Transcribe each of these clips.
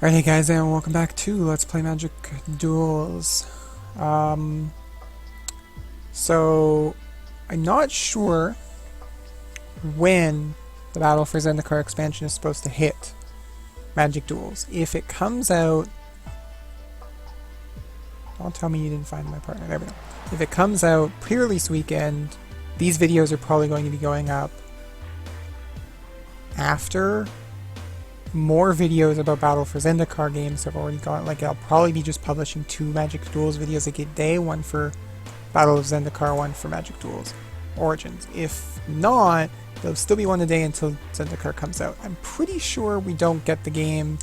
Alright, hey guys, and welcome back to Let's Play Magic Duels. So, I'm not sure when the Battle for Zendikar expansion is supposed to hit Magic Duels. If it comes out... Don't tell me you didn't find my partner, there we go. If it comes out pre-release weekend, these videos are probably going to be going up after. More videos about Battle for Zendikar games have already gone. Like, I'll probably be just publishing 2 Magic Duels videos a day, one for Battle of Zendikar, one for Magic Duels Origins. If not, there'll still be one a day until Zendikar comes out. I'm pretty sure we don't get the game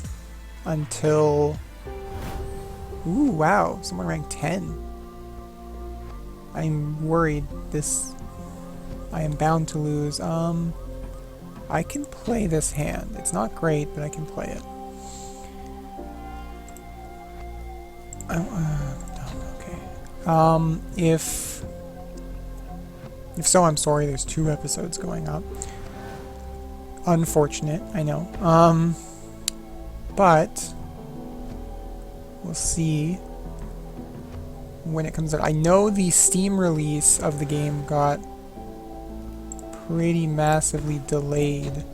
until... Ooh, wow, someone ranked 10. I'm worried I am bound to lose. I can play this hand. It's not great, but I can play it. Okay. If so, I'm sorry. There's 2 episodes going up. Unfortunate, I know. But we'll see when it comes out. I know the Steam release of the game got pretty massively delayed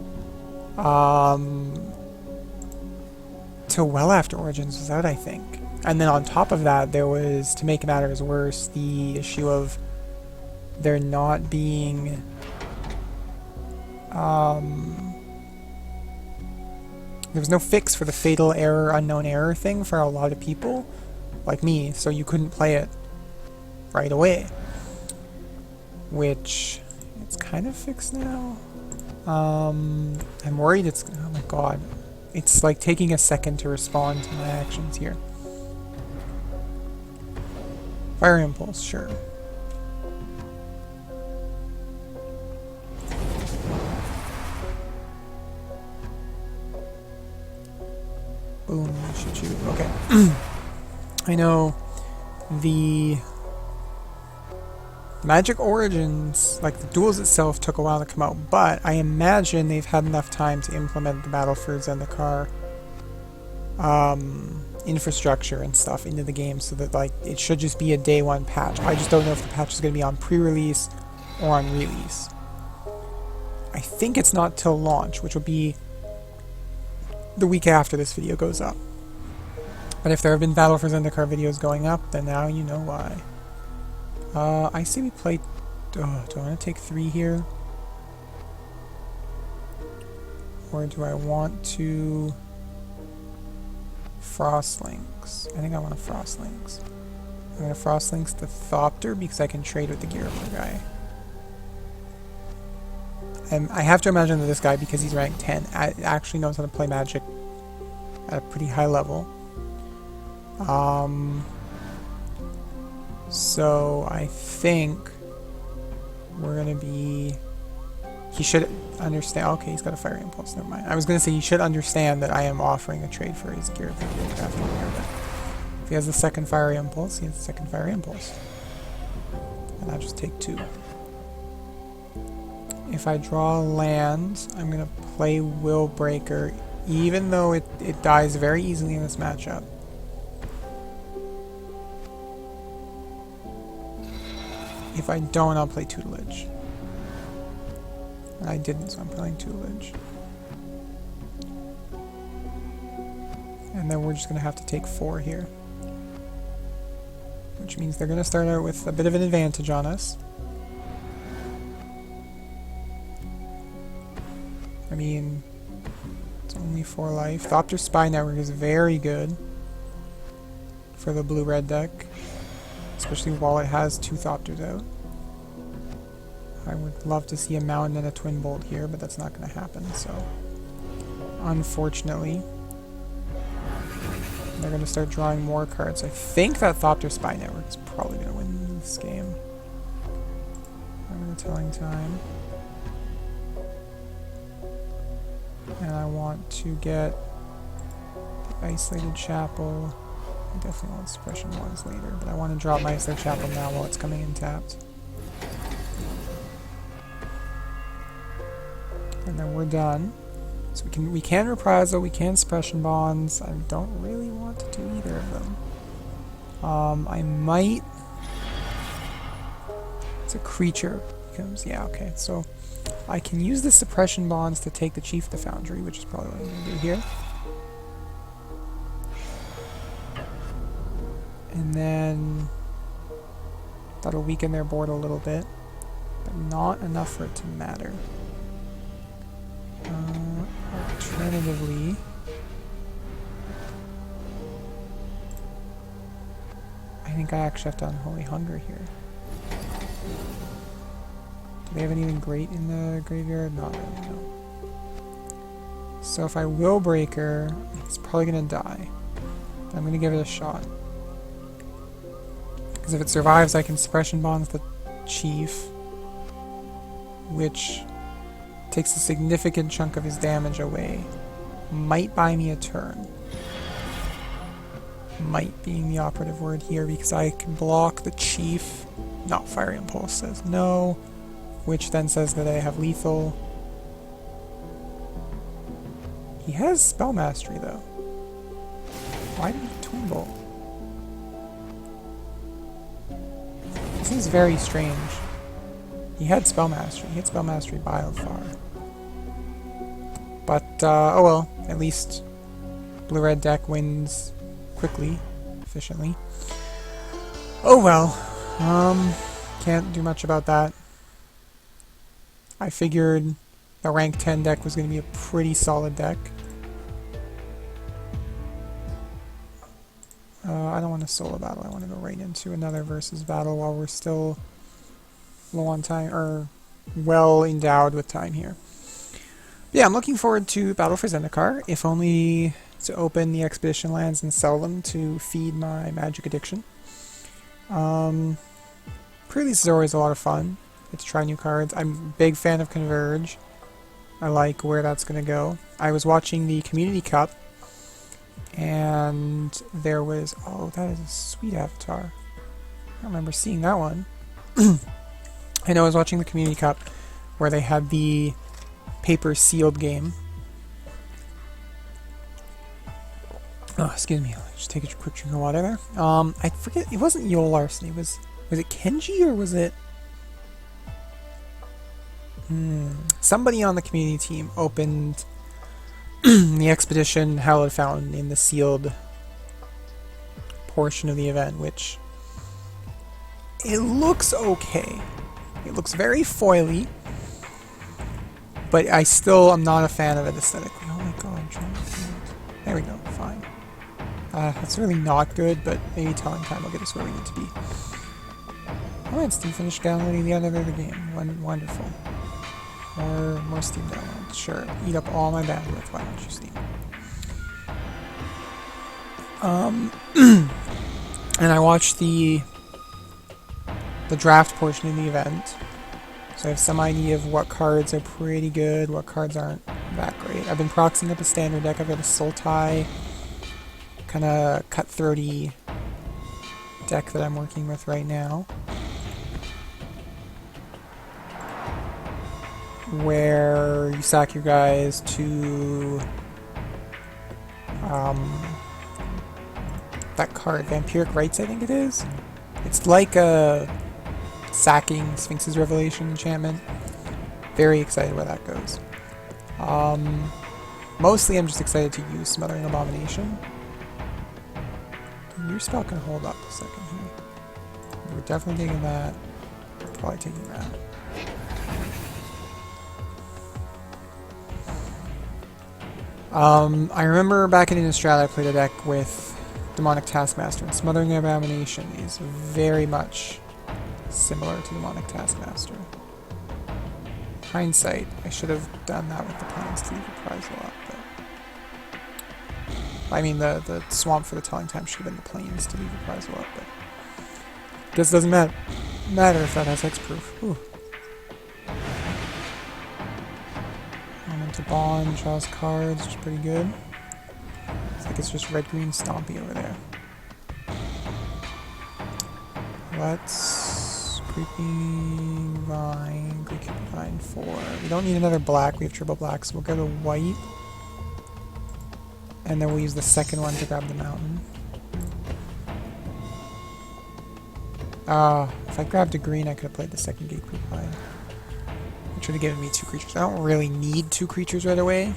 till well after Origins was out, I think. And then on top of that, there was, to make matters worse, the issue of there not being there was no fix for the fatal error, unknown error thing for a lot of people like me, so you couldn't play it right away, which it's kind of fixed now. I'm worried it's... Oh my god. It's like taking a second to respond to my actions here. Fire Impulse, sure. Boom, shoot you. Okay. I know the... Magic Origins, like the duels itself, took a while to come out, but I imagine they've had enough time to implement the Battle for Zendikar infrastructure and stuff into the game so that, like, it should just be a day 1 patch. I just don't know if the patch is going to be on pre-release or on release. I think it's not till launch, which will be the week after this video goes up. But if there have been Battle for Zendikar videos going up, then now you know why. I see we played... do I want to take 3 here? Or do I want to... Frostlinks? I think I want a Frostlinks. I'm going to Frostlinks the Thopter because I can trade with the Gearful guy. And I have to imagine that this guy, because he's ranked 10, actually knows how to play Magic at a pretty high level. So I think we're going to be... He should understand... Okay, he's got a Fire Impulse, never mind. I was going to say he should understand that I am offering a trade for his gear for the crafting gear, but if he has the second Fire Impulse, he has the second Fire Impulse. And I'll just take 2. If I draw land, I'm going to play Willbreaker, even though it dies very easily in this matchup. If I don't, I'll play Tutelage. I didn't, so I'm playing Tutelage. And then we're just going to have to take 4 here. Which means they're going to start out with a bit of an advantage on us. I mean, it's only 4 life. Thopter Spy Network is very good for the blue-red deck. Especially while it has 2 Thopters out. I would love to see a Mountain and a Twin Bolt here, but that's not going to happen, so... Unfortunately... They're going to start drawing more cards. I think that Thopter Spy Network is probably going to win this game. I'm going to Telling Time. And I want to get the Isolated Chapel. I definitely want Suppression Ones later, but I want to drop my Isolated Chapel now while it's coming in tapped. And then we're done. So we can reprisal, we can suppression bonds. I don't really want to do either of them. I might. It's a creature. Becomes, yeah, okay. So I can use the suppression bonds to take the Chief of the Foundry, which is probably what I'm going to do here. And then that'll weaken their board a little bit, but not enough for it to matter. Alternatively, I think I actually have to Unholy Hunger here. Do they have anything great in the graveyard? Not really, no. So if I Will Breaker, it's probably going to die. But I'm going to give it a shot. Because if it survives, I can Suppression Bonds the Chief, which takes a significant chunk of his damage away. Might buy me a turn. Might being the operative word here, because I can block the Chief. No, Fiery Impulse says no, which then says that I have lethal. He has Spell Mastery though. Why did he Twin Bolt? This is very strange. He had Spell Mastery. He had Spell Mastery by far. But, oh well, at least blue-red deck wins quickly, efficiently. Oh well, can't do much about that. I figured the rank 10 deck was going to be a pretty solid deck. I don't want a solo battle. I want to go right into another versus battle while we're still low on time, or well endowed with time here. But yeah, I'm looking forward to Battle for Zendikar, if only to open the expedition lands and sell them to feed my magic addiction. Pre-release is always a lot of fun. Get to try new cards. I'm a big fan of Converge. I like where that's going to go. I was watching the Community Cup, and there was... Oh, that is a sweet avatar. I don't remember seeing that one. I know I was watching the Community Cup, where they had the paper sealed game. Oh, excuse me. I'll just take a quick drink of water there. I forget. It wasn't Yule Larceny. Was it Kenji or was it... Somebody on the community team opened the expedition Hallowed Fountain in the sealed portion of the event, which it looks okay. It looks very foily, but I still am not a fan of it aesthetically. Oh my god, there we go, fine. That's really not good, but maybe Telling Time will get us where we need to be. Alright, Steam finished downloading the other game. Wonderful. More Steam downloads. Sure. Eat up all my bandwidth. Why don't you, Steam? And I watched the draft portion of the event, so I have some idea of what cards are pretty good, what cards aren't that great. I've been proxying up a standard deck. I've got a Sultai, kind of cutthroaty deck that I'm working with right now, where you sack your guys to that card, Vampiric Rites, I think it is. It's like a sacking Sphinx's Revelation enchantment. Very excited where that goes. Mostly I'm just excited to use Smothering Abomination. Your spell can hold up a second here. We're definitely taking that. Probably taking that. I remember back in Innistrad I played a deck with Demonic Taskmaster, and Smothering Abomination is very much similar to Demonic Taskmaster. Hindsight, I should have done that with the Plains to leave the prize a lot, but... I mean, the Swamp for the Telling Time should have been the Plains to leave the prize a lot, but... Guess it doesn't matter if that has hexproof. Ooh. To bond, draws cards, which is pretty good. Looks like it's just red-green Stompy over there. Let's Creeping Vine, Creeping Vine 4. We don't need another black, we have triple black, so we'll go to white. And then we'll use the second one to grab the mountain. If I grabbed a green, I could have played the second gate creep line. Which would have given me 2 creatures. I don't really need 2 creatures right away.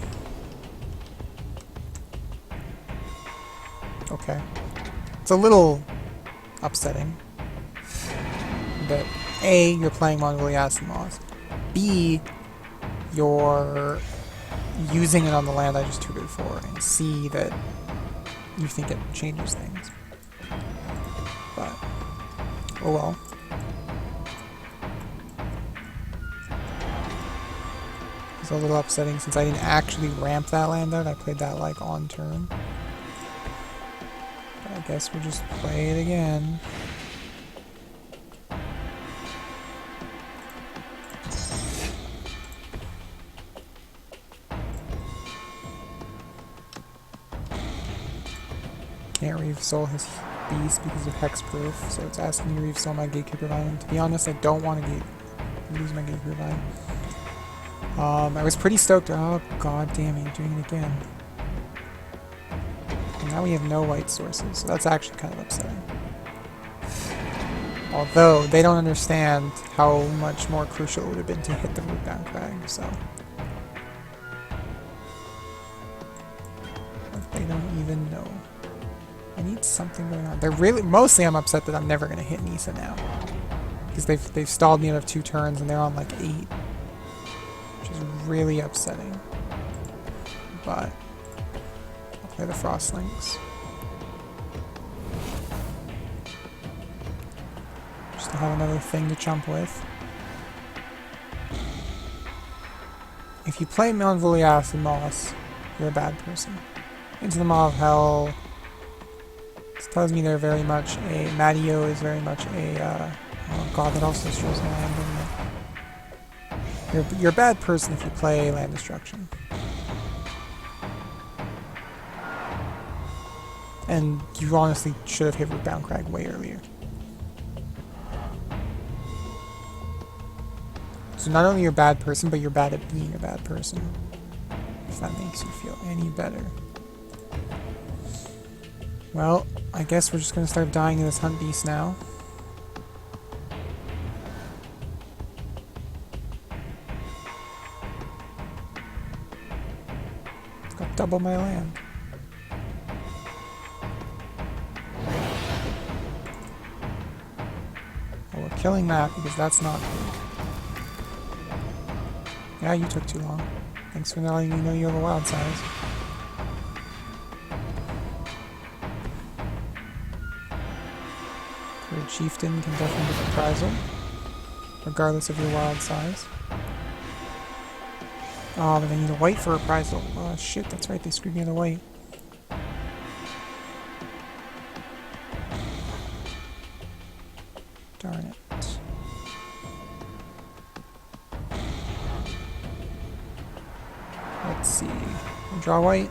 Okay. It's a little upsetting. But A, you're playing Moss. B, you're using it on the land I just tutored for. And C, that you think it changes things. But, oh well. It's a little upsetting since I didn't actually ramp that land out. I played that like on turn. But I guess we'll just play it again. Can't Reeve Soul his beast because of hexproof, so it's asking me to Reeve Soul my Gatekeeper Vine. To be honest, I don't want to lose my Gatekeeper Vine. I was pretty stoked. Oh god damn it, you're doing it again. And now we have no white sources, so that's actually kind of upsetting. Although, they don't understand how much more crucial it would have been to hit the Rootbound Crag, so... But they don't even know. I need something going on. They're really... Mostly I'm upset that I'm never going to hit Nisa now. Because they've stalled me out of 2 turns and they're on like 8. Which is really upsetting. But... I'll play the Frostlings. Just to have another thing to chump with. If you play Malvolias and Moss, you're a bad person. Into the Maw of Hell... This tells me they're very much a... Matteo is very much a... oh god, that also destroys my land, doesn't it? You're a bad person if you play land destruction. And you honestly should have hit Rootbound Crag way earlier. So not only you're a bad person, but you're bad at being a bad person. If that makes you feel any better. Well, I guess we're just going to start dying to this Hunt Beast now. It's got double my land. Well, we're killing that because that's not good. Yeah, you took too long. Thanks for letting me know you have a wild size. Your chieftain can definitely get reprisal, regardless of your wild size. Oh, but I need a white for reprisal. Oh shit, that's right, they screwed me out of white. Darn it. Let's see. We'll draw white.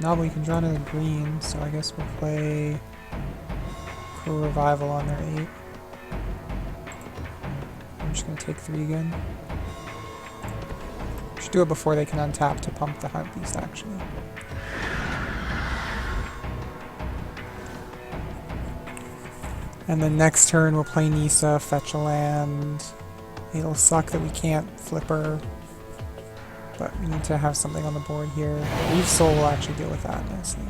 No, but we can draw another green, so I guess we'll play Crow Revival on their 8. I'm just going to take 3 again. Should do it before they can untap to pump the Hunt Beast, actually. And then next turn we'll play Nisa, fetch a land. It'll suck that we can't flip her. But we need to have something on the board here. Reeve Soul will actually deal with that nicely.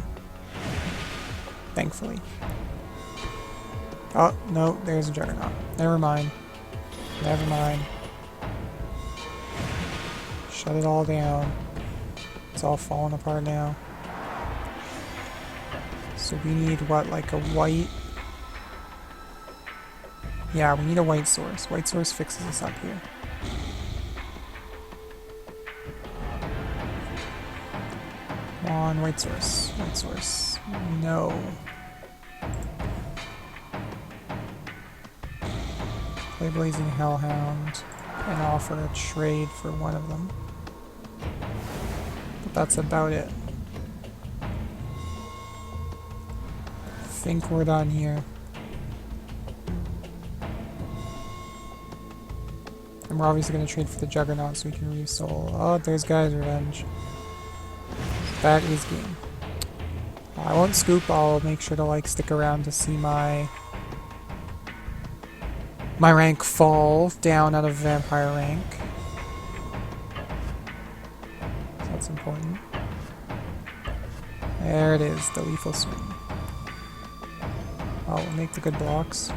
Thankfully. Oh, no, there's a Juggernaut. Never mind. Never mind. Shut it all down. It's all falling apart now. So we need, what, like a white? Yeah, we need a white source. White source fixes us up here. Come on, white source. White source. No. Play Blazing Hellhound and offer a trade for one of them. But that's about it. I think we're done here. And we're obviously going to trade for the Juggernaut so we can Reeve Soul. Oh, there's Guy's Revenge. That is game. I won't scoop. I'll make sure to like stick around to see my rank fall down out of vampire rank. So that's important. There it is, the lethal swing. Oh, we'll make the good blocks.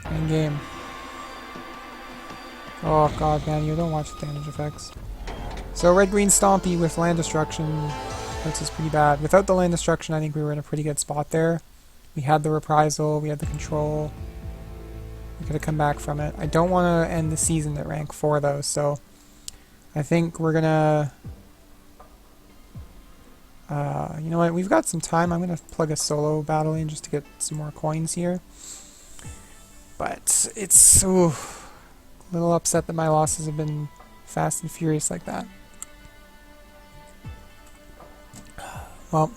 End game. Oh god, man, you don't watch the damage effects. So red-green Stompy with land destruction hurts us pretty bad. Without the land destruction, I think we were in a pretty good spot there. We had the reprisal, we had the control. We could have come back from it. I don't want to end the season at rank 4 though, so I think we're gonna... you know what, we've got some time. I'm gonna plug a solo battle in just to get some more coins here. But it's... Ooh, a little upset that my losses have been fast and furious like that. Well,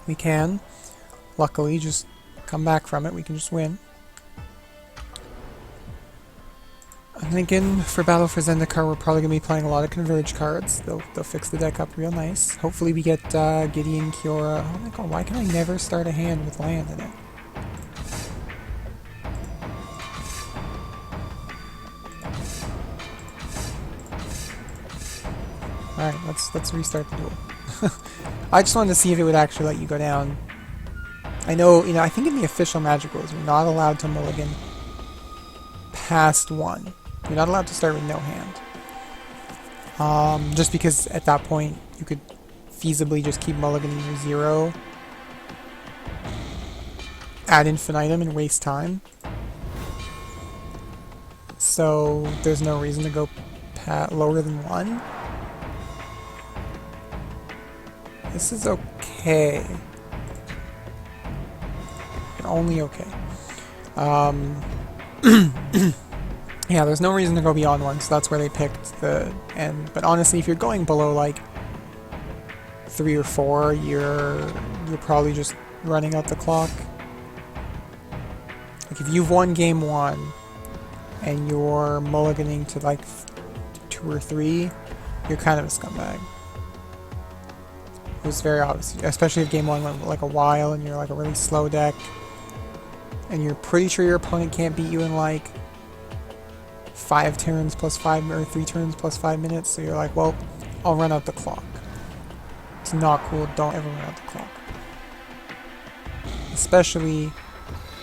we can, luckily, just come back from it. We can just win. I'm thinking for Battle for Zendikar, we're probably going to be playing a lot of Converge cards. They'll fix the deck up real nice. Hopefully we get Gideon, Kiora. Oh my god, why can I never start a hand with land in it? Alright, let's restart the duel. I just wanted to see if it would actually let you go down. I know, I think in the official Magic Duels, you're not allowed to mulligan past 1. You're not allowed to start with no hand. Just because at that point, you could feasibly just keep mulliganing your 0 ad infinitum and waste time. So, there's no reason to go lower than 1. This is okay. Only okay. Yeah, there's no reason to go beyond 1, so that's where they picked the end. But honestly, if you're going below like 3 or 4, you're probably just running out the clock. Like if you've won game 1 and you're mulliganing to like 2 or 3, you're kind of a scumbag. It was very obvious, especially if game 1 went like a while and you're like a really slow deck and you're pretty sure your opponent can't beat you in like 5 turns plus 5 or 3 turns plus 5 minutes, so you're like, well, I'll run out the clock. It's not cool. Don't ever run out the clock. Especially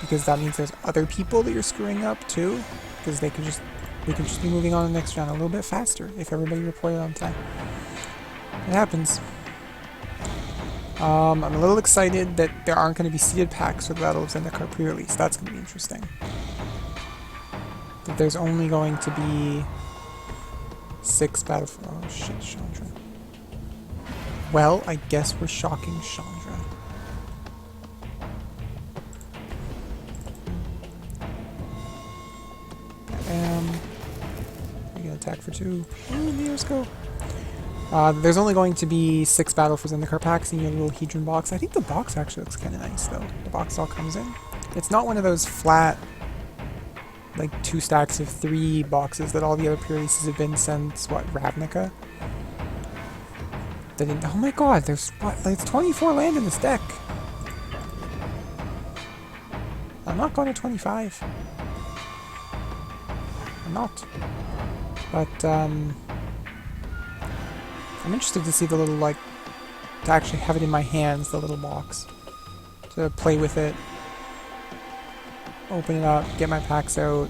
because that means there's other people that you're screwing up too, because we could just be moving on to the next round a little bit faster if everybody reported on time. It happens. I'm a little excited that there aren't going to be seeded packs for the Battle of Zendikar pre-release. That's going to be interesting. That there's only going to be 6 battle... Oh shit, Chandra. Well, I guess we're shocking Chandra. We can attack for 2. Ooh, Mirrors go. There's only going to be 6 Battle for Zendikar packs in your little Hedron box. I think the box actually looks kind of nice, though. The box all comes in. It's not one of those flat, like, 2 stacks of 3 boxes that all the other pre-releases have been since, what, Ravnica? Oh my god, there's, what, like, 24 land in this deck. I'm not going to 25. I'm not. But, I'm interested to see the little, like, to actually have it in my hands, the little box. To play with it. Open it up, get my packs out.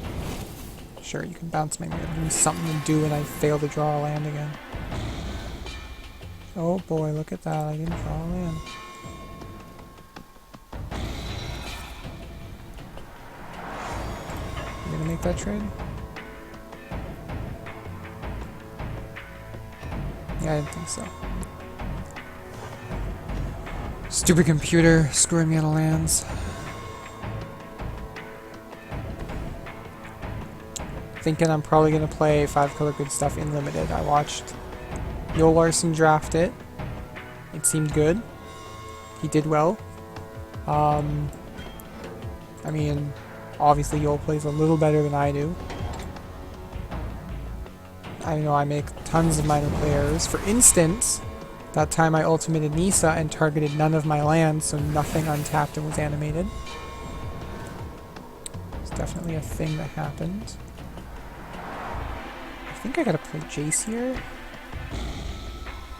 Sure, you can bounce my mirror. Give me something to do and I fail to draw a land again. Oh boy, look at that. I didn't draw a land. You gonna make that trade? Yeah, I didn't think so. Stupid computer screwing me out of lands. Thinking I'm probably going to play 5-color good stuff in limited. I watched Joel Larson draft it. It seemed good. He did well. I mean, obviously Joel plays a little better than I do. I know I make tons of minor players. For instance, that time I ultimated Nisa and targeted none of my lands, so nothing untapped and was animated. It's definitely a thing that happened. I think I gotta play Jace here.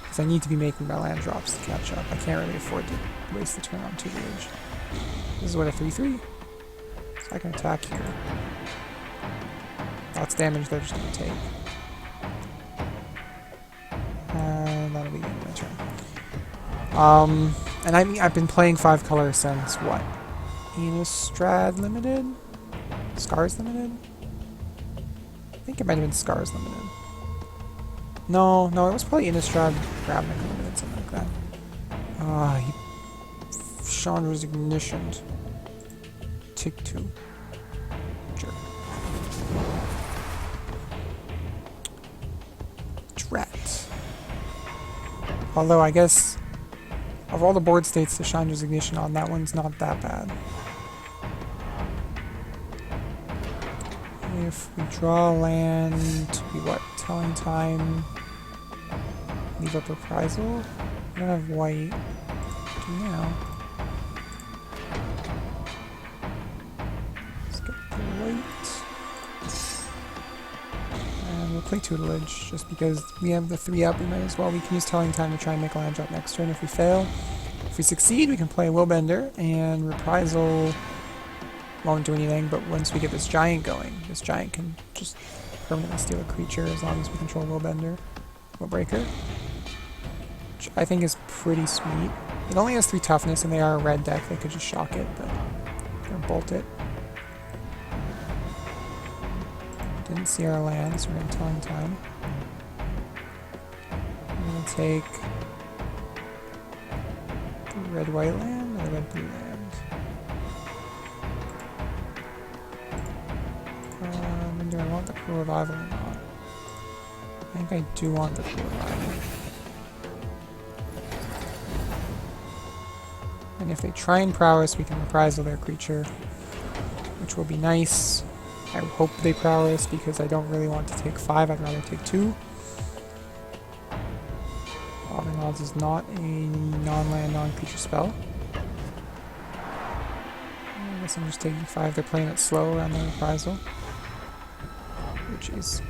Because I need to be making my land drops to catch up. I can't really afford to waste the turn on tutelage. This is what, a 3/3? So I can attack here. Lots of damage they're just gonna take. And that'll be the end of my turn. And I mean, I've been playing 5 colors since what? Innistrad Limited? Scars Limited? I think it might have been Scars Limited. No, it was probably Innistrad Ravnica Limited, something like that. Chandra's Ignitioned. Take 2. Jerk. Drat. Although I guess of all the board states to Chandra's Ignition on, that one's not that bad. If we draw land, to be what? Telling time. Leave up Reprisal. I don't have white. Do now. Let's get the white. And we'll play Tutelage, just because we have the 3-up, we might as well. We can use Telling Time to try and make a land drop next turn if we fail. If we succeed, we can play Willbender, and Reprisal won't do anything, but once we get this giant going, this giant can just permanently steal a creature as long as we control Willbreaker, which I think is pretty sweet. It only has 3 toughness, and they are a red deck. They could just shock it, but or bolt it. Didn't see our lands, so we're going to Telling Time. I'm going to take the red-white land or the red-blue land. Do I want the Cruel Revival or not? I think I do want the Cruel Revival. And if they try and prowess, we can reprisal their creature, which will be nice. I hope they prowess because I don't really want to take 5, I'd rather take 2. Eldritch Odds is not a non-land, non-creature spell. I guess I'm just taking 5. They're playing it slow around the reprisal, which is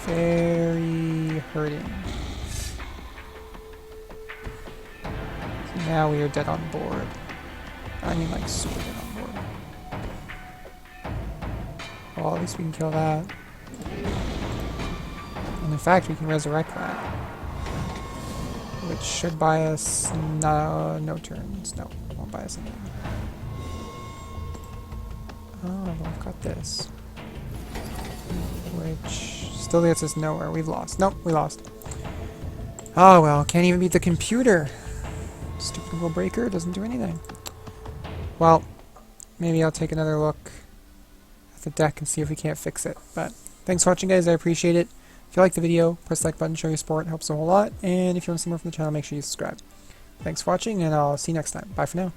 very hurting. So now we are dead on board. I mean, like, super dead on board. Well, at least we can kill that. And in fact, we can resurrect that, which should buy us no turns. No, won't buy us anything. Oh, well, I've got this, which still gets us nowhere. We've lost. Nope, we lost. Oh well, can't even beat the computer. Stupid Willbreaker doesn't do anything. Well, maybe I'll take another look at the deck and see if we can't fix it. But thanks for watching, guys. I appreciate it. If you like the video, press the like button, show your support. It helps a whole lot. And if you want to see more from the channel, make sure you subscribe. Thanks for watching, and I'll see you next time. Bye for now.